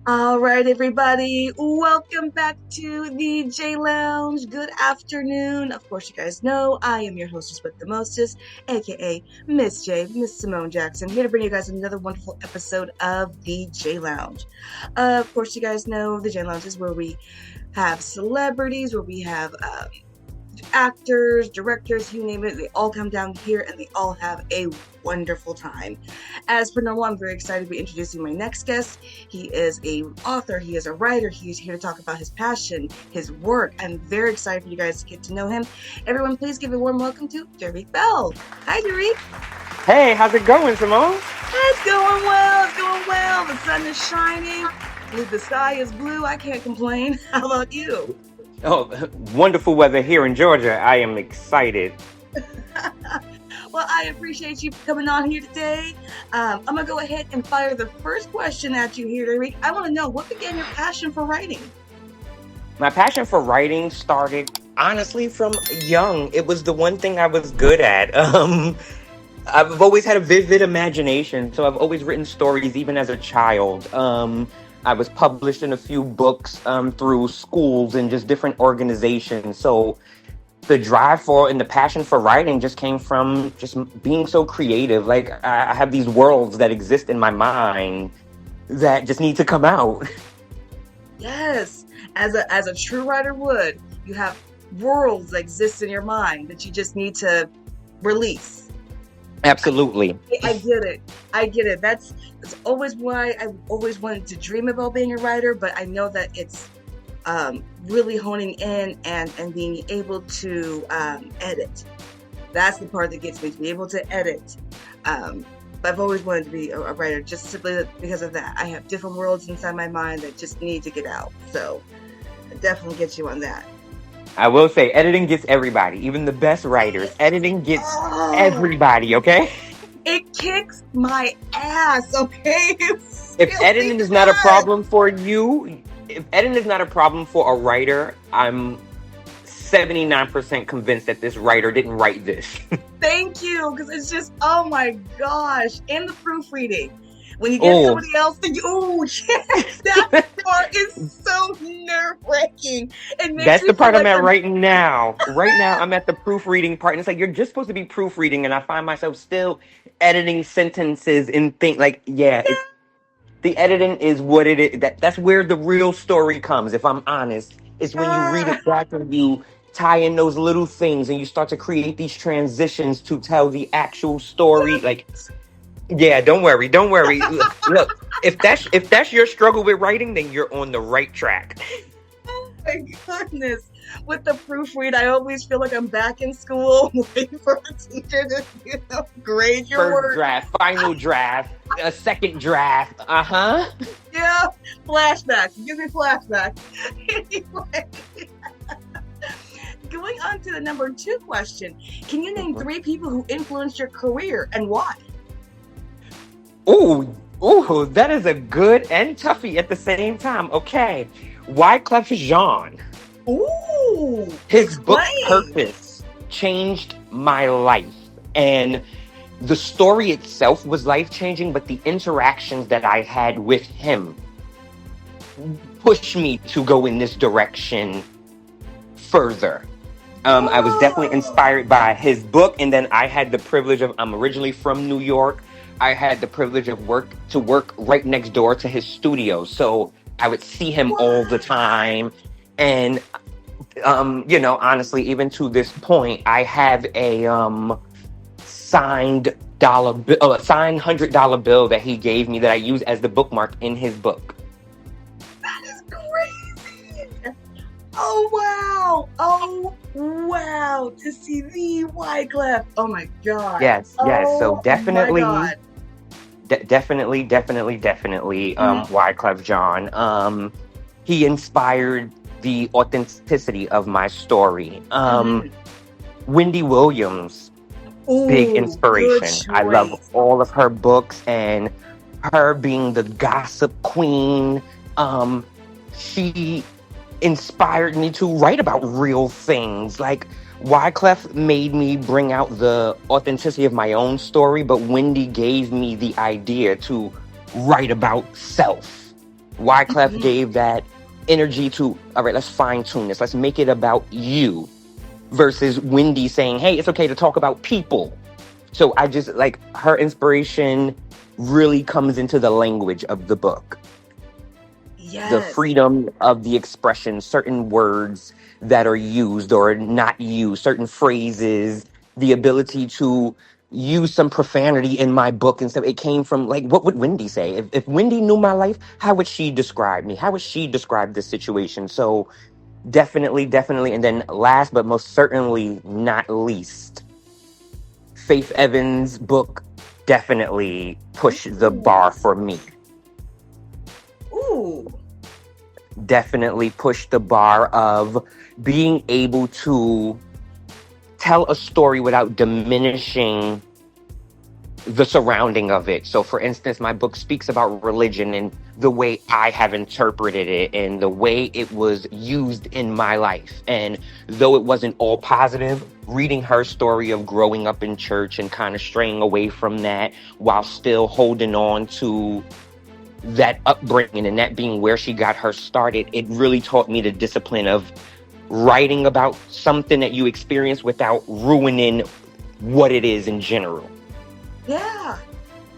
All right, everybody, welcome back to the J Lounge. Good afternoon. Of course, you guys know I am your hostess with the mostest, aka Miss J, Miss Simone Jackson, here to bring you guys another wonderful episode of the J Lounge. Of course, you guys know the J Lounge is where we have celebrities, where we have actors, directors, you name it, they all come down here and they all have a wonderful time. As per normal, I'm very excited to be introducing my next guest. He is a author, he is a writer, he's here to talk about his passion, his work. I'm very excited for you guys to get to know him. Everyone, please give a warm welcome to DeRique Bell. Hi, DeRique. Hey, how's it going, Simone? It's going well, it's going well. The sun is shining, the sky is blue. I can't complain. How about you? Oh, wonderful weather here in Georgia. I am excited. Well, I appreciate you coming on here today. I'm going to go ahead and fire the first question at you here, Derek. I want to know what began your passion for writing? My passion for writing started honestly from young. It was the one thing I was good at. I've always had a vivid imagination, so I've always written stories even as a child. I was published in a few books through schools and just different organizations. So the drive for and the passion for writing just came from just being so creative. Like I have these worlds that exist in my mind that just need to come out. Yes, as a true writer would, you have worlds that exist in your mind that you just need to release. Absolutely. I get it. I get it. That's always why I always wanted to dream about being a writer, but I know that it's really honing in and being able to edit. That's the part that gets me, to be able to edit. I've always wanted to be a writer just simply because of that. I have different worlds inside my mind that just need to get out. So it definitely gets you on that. I will say editing gets everybody, even the best writers. Editing gets Oh, everybody, okay? it kicks my ass, okay? It If really editing is not a does. problem for you, if editing is not a problem for a writer, I'm 79% convinced that this writer didn't write this. Thank you, because it's just, oh my gosh. And the proofreading. When you get Oh, somebody else to, oh, yes, that part is so nerve wracking. It makes that's me the feel part I'm like at I'm, right now. Right now, I'm at the proofreading part, and it's like you're just supposed to be proofreading, and I find myself still editing sentences and think like, yeah, it's the editing is what it is. That's where the real story comes. If I'm honest, it's when you read ah, it back and you tie in those little things, and you start to create these transitions to tell the actual story. Like, yeah, don't worry, don't worry. Look, if that's your struggle with writing, then you're on the right track. my goodness. With the proofread, I always feel like I'm back in school waiting for the teacher to, grade your First work. draft, final draft, a second draft. Uh huh. Yeah, flashbacks. Give me flashbacks. Anyway, going on to the number two question. Can you name three people who influenced your career and why? Ooh, ooh, that is a good and toughie at the same time. Okay, Wyclef Jean. Ooh, His book explain. Purpose changed my life. And the story itself was life changing, but the interactions that I had with him pushed me to go in this direction further. I was definitely Oh, inspired by his book, and then I had the privilege of, I'm originally from New York. I had the privilege of work right next door to his studio. So I would see him all the wow. time. And honestly, even to this point, I have a signed signed $100 bill that he gave me that I use as the bookmark in his book. That is crazy. Oh, wow. Oh, wow. To see the Wyclef. Oh, my God. Yes, yes. So Oh, my definitely, God. definitely, Mhm, Wyclef John. He inspired the authenticity of my story. mhm. Wendy Williams, big Ooh, good inspiration. I love choice. all of her books and her being the gossip queen. Um, she inspired me to write about real things. Like Wyclef made me bring out the authenticity of my own story, but Wendy gave me the idea to write about self. Wyclef Mhm. gave that energy to, all right, let's fine tune this. Let's make it about you versus Wendy saying, hey, it's okay to talk about people. So I just like her inspiration really comes into the language of the book, the Yes. freedom of the expression, certain words that are used or not used, certain phrases, the ability to use some profanity in my book and stuff. It came from like, what would Wendy say? If Wendy knew my life, how would she describe me? How would she describe this situation? So definitely, definitely. And then last but most certainly not least, Faith Evans' book definitely pushed the bar Ooh. for me. Ooh. Definitely pushed the bar of being able to tell a story without diminishing the surrounding of it. So, for instance, my book speaks about religion and the way I have interpreted it and the way it was used in my life. And though it wasn't all positive, reading her story of growing up in church and kind of straying away from that while still holding on to that upbringing and that being where she got her started, it really taught me the discipline of writing about something that you experience without ruining what it is in general. Yeah.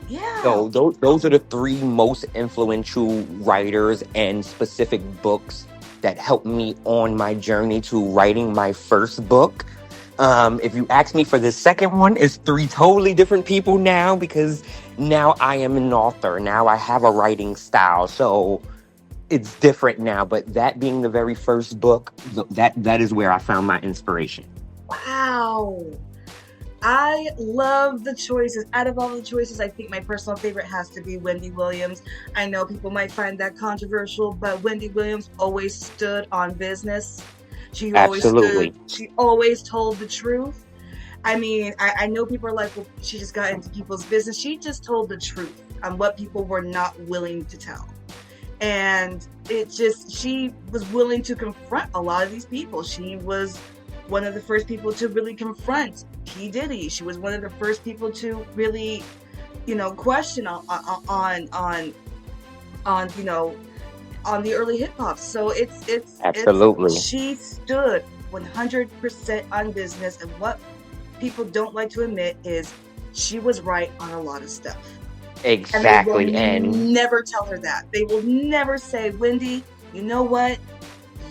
Yeah. So those are the three most influential writers and specific books that helped me on my journey to writing my first book. If you ask me for the second one, it's three totally different people now because now I am an author. Now I have a writing style. So it's different now. But that being the very first book, that is where I found my inspiration. Wow. I love the choices. Out of all the choices, I think my personal favorite has to be Wendy Williams. I know people might find that controversial, but Wendy Williams always stood on business. Absolutely. She always told the truth. I mean, I know people are like, well, she just got into people's business. She just told the truth on what people were not willing to tell. And she was willing to confront a lot of these people. She was one of the first people to really confront P. Diddy. She was one of the first people to really, question on on the early hip hop. So it's Absolutely. she stood 100% on business, and what people don't like to admit is she was right on a lot of stuff. And they will Exactly. And never tell her that. They will never say, Wendy, you know what?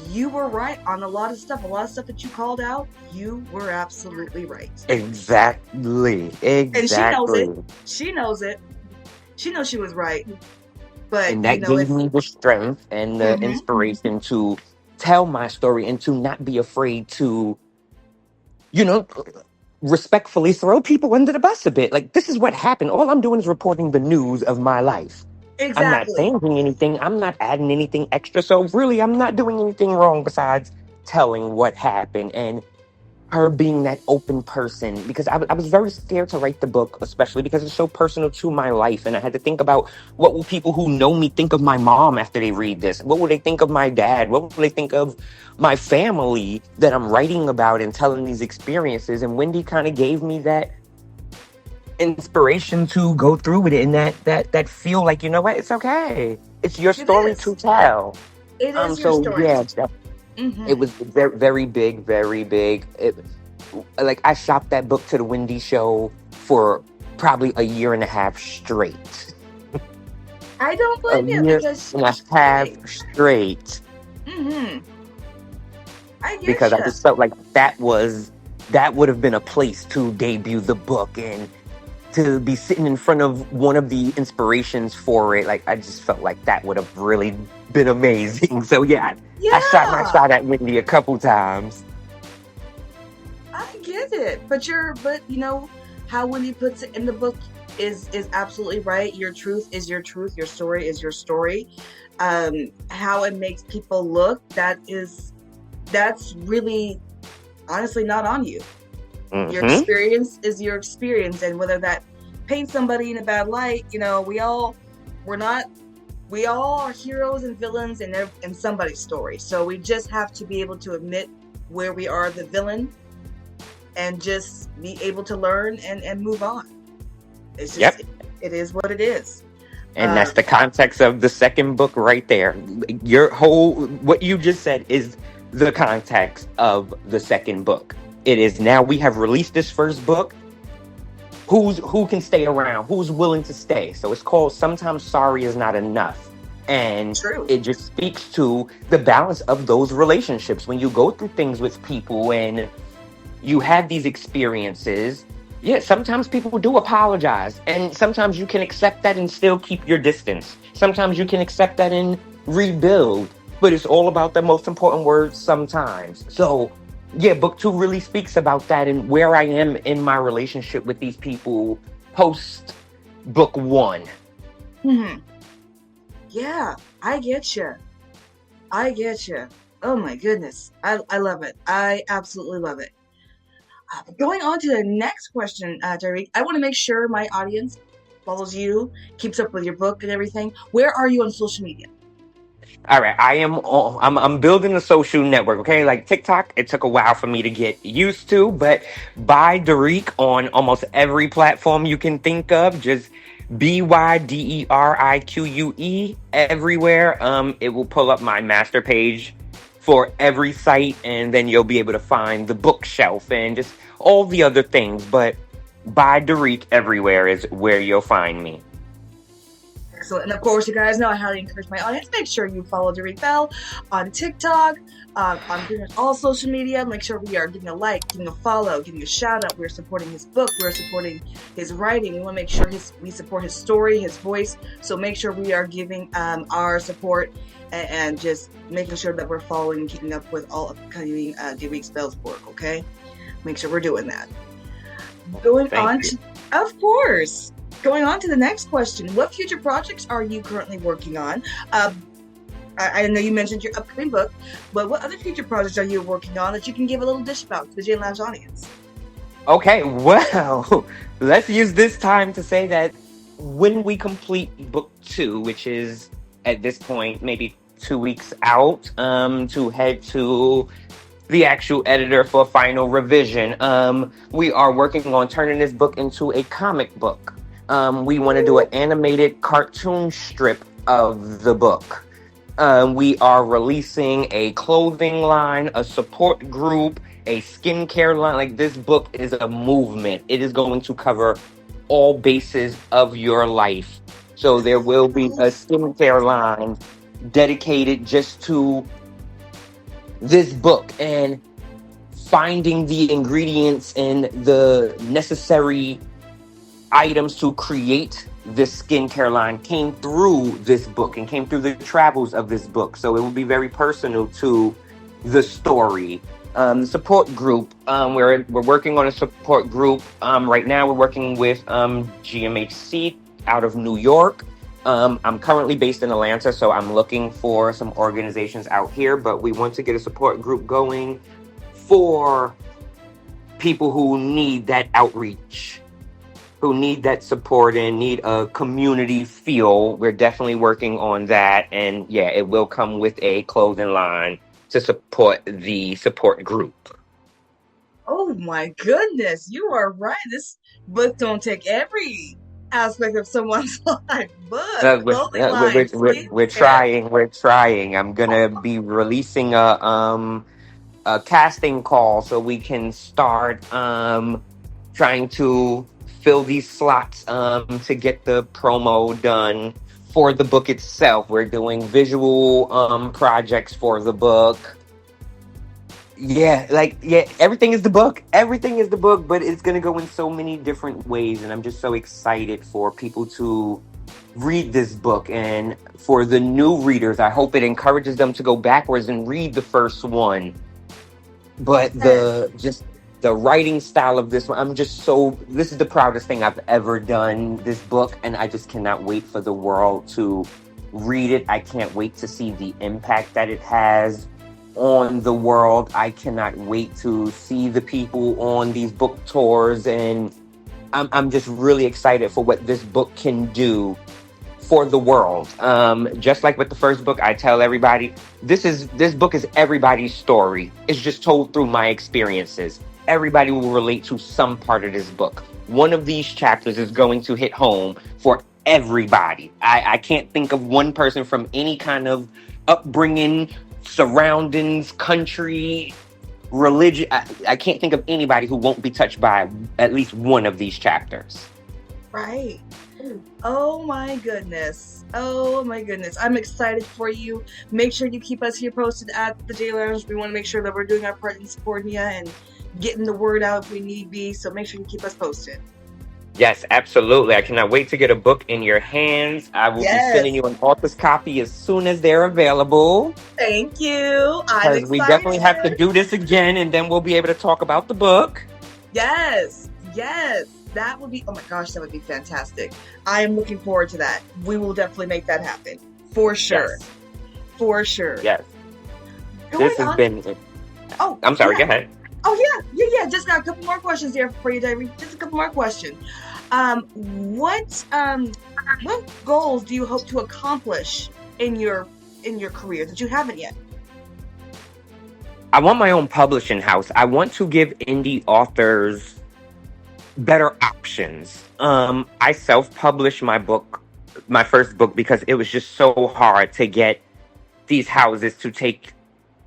You were right on a lot of stuff. A lot of stuff that you called out, you were absolutely right. exactly. And she knows it. Exactly. She knows it. She knows she was right. But, And that gave it's. me the strength and the Mm-hmm. inspiration to tell my story and to not be afraid to, you know, respectfully throw people under the bus a bit. Like, this is what happened. All I'm doing is reporting the news of my life. I'm not Exactly. changing anything. I'm not adding anything extra. So, really, I'm not doing anything wrong besides telling what happened. And her being that open person because I was very scared to write the book, especially because it's so personal to my life. And I had to think about what will people who know me think of my mom after they read this? What will they think of my dad? What will they think of my family that I'm writing about and telling these experiences? And Wendy kind of gave me that inspiration to go through with it and that feel like, you know what, it's okay. It's your It story is. to tell. It is your So story. yeah, Mm-hmm. it was very, very big, very big. Like I shopped that book to the Wendy show for probably a year and a half straight. I don't A blame you year because, and a half hey, straight mm-hmm. I get because I you. just felt like that would have been a place to debut the book and to be sitting in front of one of the inspirations for it. Like I just felt like that would have really been amazing. So yeah, I shot my Yeah, shot at Wendy a couple times. I get it. But how Wendy puts it in the book is absolutely right. Your truth is your truth. Your story is your story. How it makes people look, that's really honestly not on you. Your Hmm. experience is your experience, and whether that paints somebody in a bad light, we're not we all are heroes and villains in somebody's story. So we just have to be able to admit where we are the villain and just be able to learn and move on. It's just Yep. it is what it is. And that's the context of the second book right there. Your whole, what you just said is the context of the second book. It is now we have released this first book. Who can stay around? Who's willing to stay? So it's called Sometimes Sorry Is Not Enough. And True. it just speaks to the balance of those relationships. When you go through things with people and you have these experiences, yeah, sometimes people do apologize. And sometimes you can accept that and still keep your distance. Sometimes you can accept that and rebuild. But it's all about the most important word, sometimes. So, yeah, book two really speaks about that and where I am in my relationship with these people post book one. Hmm. Yeah, I get you. I get you. Oh my goodness. I love it. I absolutely love it. Going on to the next question, DeRique, I want to make sure my audience follows you, keeps up with your book and everything. Where are you on social media? All right, I'm building a social network. Okay, like TikTok, it took a while for me to get used to, but by DeRique on almost every platform you can think of. Just BYDERIQUE everywhere. It will pull up my master page for every site, and then you'll be able to find the bookshelf and just all the other things. But by DeRique everywhere is where you'll find me. Excellent. And of course, you guys know I highly encourage my audience. Make sure you follow DeRique Bell on TikTok, on pretty much all social media. Make sure we are giving a like, giving a follow, giving a shout out. We're supporting his book. We're supporting his writing. We want to make sure we support his story, his voice. So make sure we are giving our support and just making sure that we're following and keeping up with all upcoming DeRique Bell's work. Okay, make sure we're doing that. Going Thank on you. to, of course. Going on to the next question, what future projects are you currently working on? I know you mentioned your upcoming book, but what other future projects are you working on that you can give a little dish about to the J Lounge audience? Okay, well, let's use this time to say that when we complete book two, which is at this point maybe 2 weeks out, to head to the actual editor for final revision, we are working on turning this book into a comic book. We want to do an animated cartoon strip of the book. We are releasing a clothing line, a support group, a skincare line. Like, this book is a movement. It is going to cover all bases of your life. So there will be a skincare line dedicated just to this book and finding the ingredients and the necessary items to create this skincare line came through this book and came through the travels of this book. So it will be very personal to the story. Support group. We're working on a support group. Right now, we're working with GMHC out of New York. I'm currently based in Atlanta, so I'm looking for some organizations out here. But we want to get a support group going for people who need that outreach, who need that support and need a community feel. We're definitely working on that. And yeah, it will come with a clothing line to support the support group. Oh my goodness, you are right. This book don't take every aspect of someone's life. Book, Uh, we're, clothing uh, we're, line, we're, we're we're skincare. trying. We're trying. I'm gonna be releasing a casting call so we can start trying to fill these slots to get the promo done for the book itself. We're doing visual projects for the book. Yeah, like, yeah, everything is the book. Everything is the book, but it's gonna go in so many different ways, and I'm just so excited for people to read this book. And for the new readers, I hope it encourages them to go backwards and read the first one. But the writing style of this one, I'm just so, this is the proudest thing I've ever done, this book, and I just cannot wait for the world to read it. I can't wait to see the impact that it has on the world. I cannot wait to see the people on these book tours, and I'm just really excited for what this book can do for the world. Just like with the first book, I tell everybody this book is everybody's story. It's just told through my experiences. Everybody will relate to some part of this book. One of these chapters is going to hit home for everybody. I can't think of one person from any kind of upbringing, surroundings, country, religion. I can't think of anybody who won't be touched by at least one of these chapters. Right. Oh my goodness. Oh my goodness. I'm excited for you. Make sure you keep us here posted at the J Lounge. We want to make sure that we're doing our part in supporting you and getting the word out if we need be. So make sure you keep us posted. Yes, absolutely. I cannot wait to get a book in your hands. I will be sending Yes. you an author's copy as soon as they're available. Thank you. I'm Because we definitely have to excited. do this again, and then we'll be able to talk about the book. Yes. Yes. That would be, oh my gosh, that would be fantastic. I am looking forward to that. We will definitely make that happen. For sure. Yes, For sure. yes. Going This has on. been. Oh, I'm sorry. yeah. Go ahead. Oh yeah. Just got a couple more questions here for you, DeRique. Just a couple more questions. Um, what what goals do you hope to accomplish in your career that you haven't yet? I want my own publishing house. I want to give indie authors better options. I self-published my first book, because it was just so hard to get these houses to take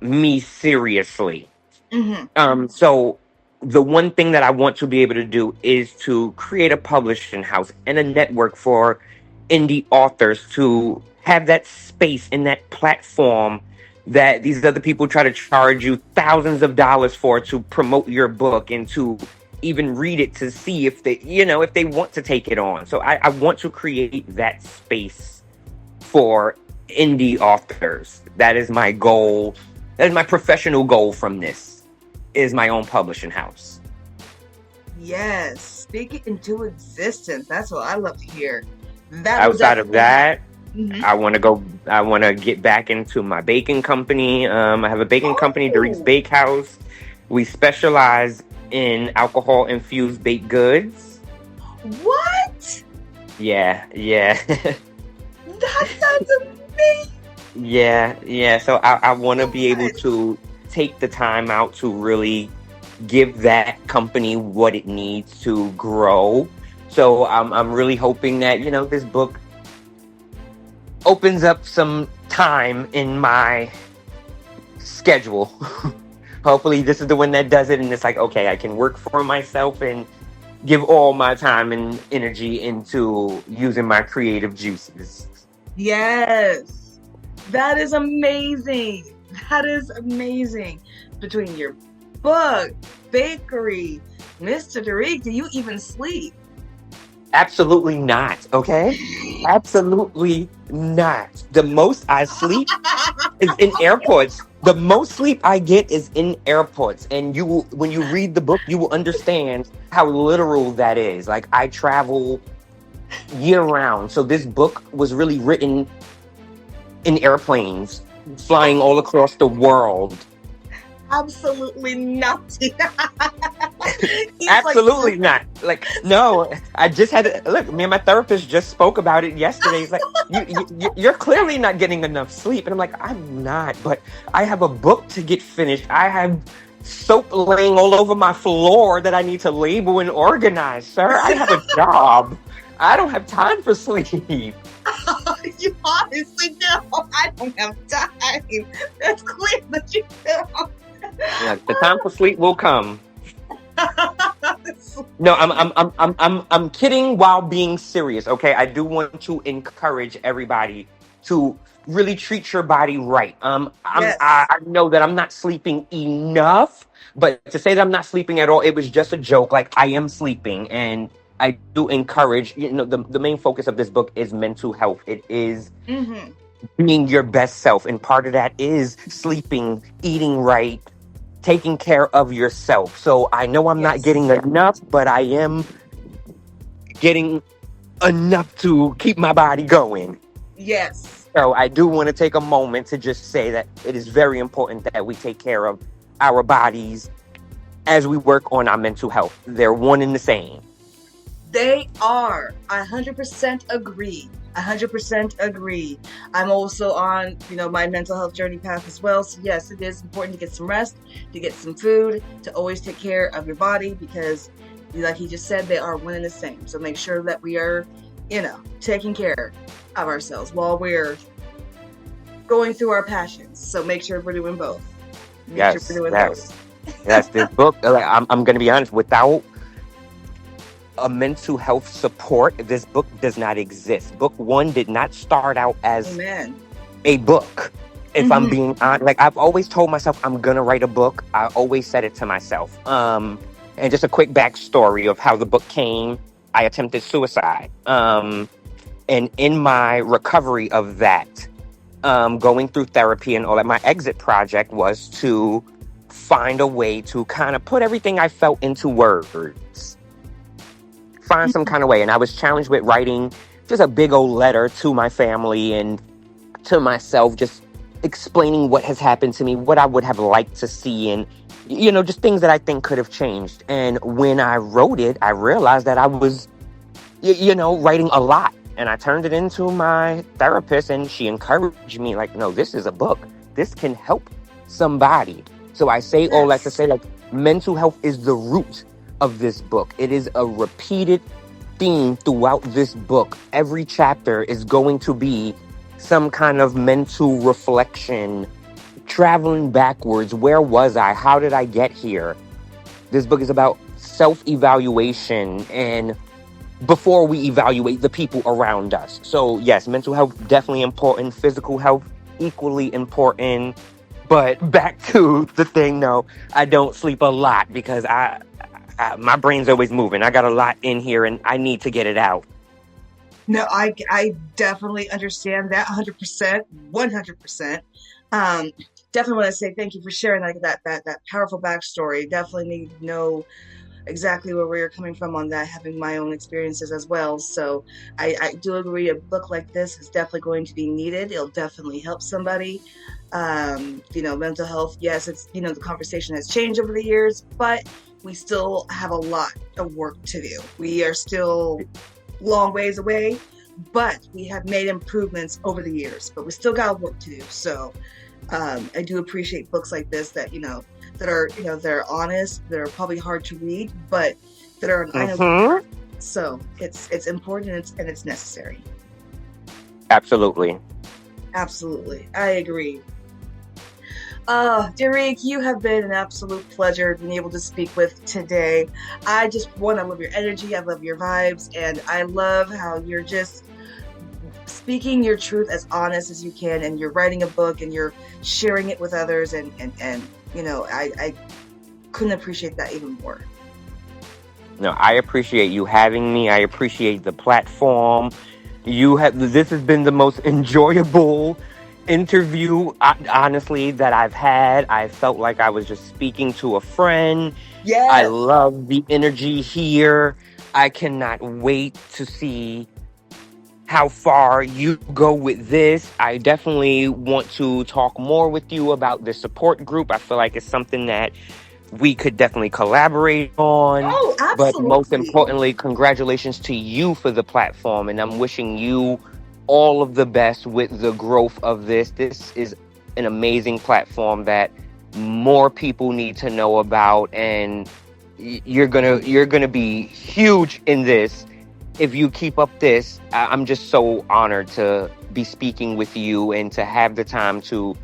me seriously. Mm-hmm. So the one thing that I want to be able to do is to create a publishing house and a network for indie authors to have that space and that platform that these other people try to charge you thousands of dollars for, to promote your book and to even read it, to see if they, if they want to take it on. So I want to create that space for indie authors. That is my goal. That is my professional goal from this, is my own publishing house. Yes, speak it into existence. That's what I love to hear. That will Outside of definitely happen. that, Mm-hmm. I want to get back into my baking company. I have a baking company, DeRique's Oh, Bakehouse. We specialize in alcohol infused baked goods. what? Yeah, yeah. That sounds amazing. Yeah. So I want to be able Yes. to take the time out to really give that company what it needs to grow. So I'm really hoping that, this book opens up some time in my schedule. Hopefully this is the one that does it, and it's like, okay, I can work for myself and give all my time and energy into using my creative juices. Yes. That is amazing. That is amazing. Between your book, bakery, Mr. DeRique, do you even sleep? Absolutely not, okay? Absolutely not. The most I sleep is in airports. The most sleep I get is in airports. And when you read the book, you will understand how literal that is. Like, I travel year round. So this book was really written in airplanes, flying all across the world. Absolutely nothing. He's like, Absolutely not. Like, no, I just had to look. Me and my therapist just spoke about it yesterday. He's like, you're clearly not getting enough sleep. And I'm like, I'm not, but I have a book to get finished. I have soap laying all over my floor that I need to label and organize, sir. I have a job. I don't have time for sleep. you honestly don't. I don't have time. That's clear that you don't. Like, the time for sleep will come. No, I'm kidding while being serious. Okay, I do want to encourage everybody to really treat your body right. Yes. I know that I'm not sleeping enough, but to say that I'm not sleeping at all, it was just a joke. Like, I am sleeping, and I do encourage. The main focus of this book is mental health. It is Mm-hmm. being your best self, and part of that is sleeping, eating right, taking care of yourself. So I know I'm not Yes. getting enough, but I am getting enough to keep my body going. Yes. So I do want to take a moment to just say that it is very important that we take care of our bodies as we work on our mental health. They're one and the same. They are. I 100% agree. 100% agree. I'm also on, my mental health journey path as well. So yes, it is important to get some rest, to get some food, to always take care of your body because, like he just said, they are one and the same. So make sure that we are taking care of ourselves while we're going through our passions. So make sure we're doing both. Make sure we're Yes, doing both. yes, yes. This book, like, I'm going to be honest, without a mental health support, this book does not exist. Book one did not start out as Amen. a book. If I'm Hmm. being honest, like I've always told myself I'm gonna write a book. I always said it to myself. And just a quick backstory of how the book came. I attempted suicide. And in my recovery of that, going through therapy and all that, my exit project was to find a way to kind of put everything I felt into words, find some kind of way. And I was challenged with writing just a big old letter to my family and to myself, just explaining what has happened to me, what I would have liked to see, and just things that I think could have changed. And when I wrote it, I realized that I was, writing a lot. And I turned it into my therapist, and she encouraged me, like, no, this is a book. This can help somebody. So I say all that to Yes. say, like, mental health is the root of this book. It is a repeated theme throughout this book. Every chapter is going to be some kind of mental reflection, traveling backwards. Where was I? How did I get here? This book is about self evaluation and before we evaluate the people around us. So, yes, mental health definitely important, physical health equally important. But back to the thing, no, I don't sleep a lot because my brain's always moving. I got a lot in here and I need to get it out. No, I definitely understand that 100%, 100%. Um, definitely want to say thank you for sharing like that powerful backstory. Definitely need to know exactly where you're coming from on that, having my own experiences as well. So I do agree a book like this is definitely going to be needed. It'll definitely help somebody. Mental health, yes, it's, the conversation has changed over the years, but we still have a lot of work to do. We are still long ways away, but we have made improvements over the years, but we still got work to do. So I do appreciate books like this that they're honest, they're probably hard to read, but that are an eye opener. Hmm. So it's important and it's necessary. Absolutely. Absolutely, I agree. DeRique, you have been an absolute pleasure being able to speak with today. I just want to love your energy, I love your vibes, and I love how you're just speaking your truth as honest as you can, and you're writing a book and you're sharing it with others, and I couldn't appreciate that even more. No, I appreciate you having me. I appreciate the platform. This has been the most enjoyable interview, honestly, that I've had. I felt like I was just speaking to a friend. I Yes. love the energy here. I cannot wait to see how far you go with this. I definitely want to talk more with you about the support group. I feel like it's something that we could definitely collaborate on. Oh, But most absolutely. importantly, congratulations to you for the platform. And I'm wishing you all of the best with the growth of this. This is an amazing platform that more people need to know about. And you're gonna be huge in this if you keep up this. I'm just so honored to be speaking with you and to have the time to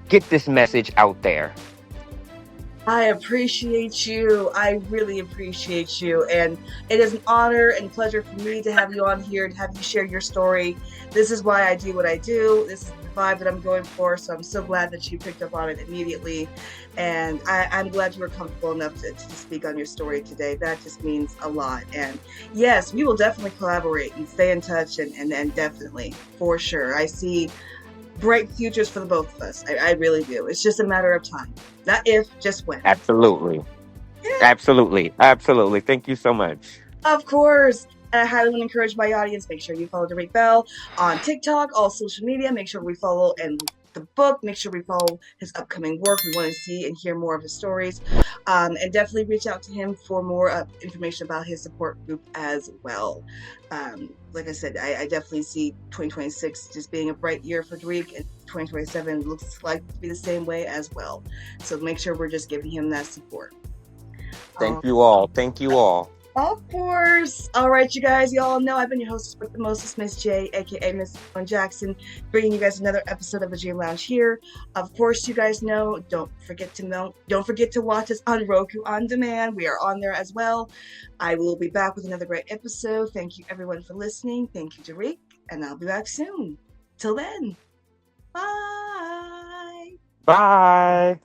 get this message out there. I appreciate you. I really appreciate you. And it is an honor and pleasure for me to have you on here and have you share your story. This is why I do what I do. This is the vibe that I'm going for. So I'm so glad that you picked up on it immediately. And I'm glad you were comfortable enough to speak on your story today. That just means a lot. And yes, we will definitely collaborate and stay in touch and definitely, for sure. I see bright futures for the both of us. I really do. It's just a matter of time. Not if, just when. Absolutely. Yeah, Absolutely. Absolutely. Thank you so much. of course. And I highly want to encourage my audience. Make sure you follow DeRique Bell on TikTok, all social media. Make sure we follow and the book. Make sure we follow his upcoming work. We want to see and hear more of his stories. And definitely reach out to him for more information about his support group as well. Like I said, I definitely see 2026 just being a bright year for DeRique, and 2027 looks like to be the same way as well. So make sure we're just giving him that support. Thank you all. Thank you all. Of course. All right, you guys, y'all know I've been your hostess with the mostest, Miss J, aka Miss Simone Jackson, bringing you guys another episode of the J Lounge here. Of course, you guys know. Don't forget to watch us on Roku on demand. We are on there as well. I will be back with another great episode. Thank you, everyone, for listening. Thank you, DeRique, and I'll be back soon. Till then, bye. Bye.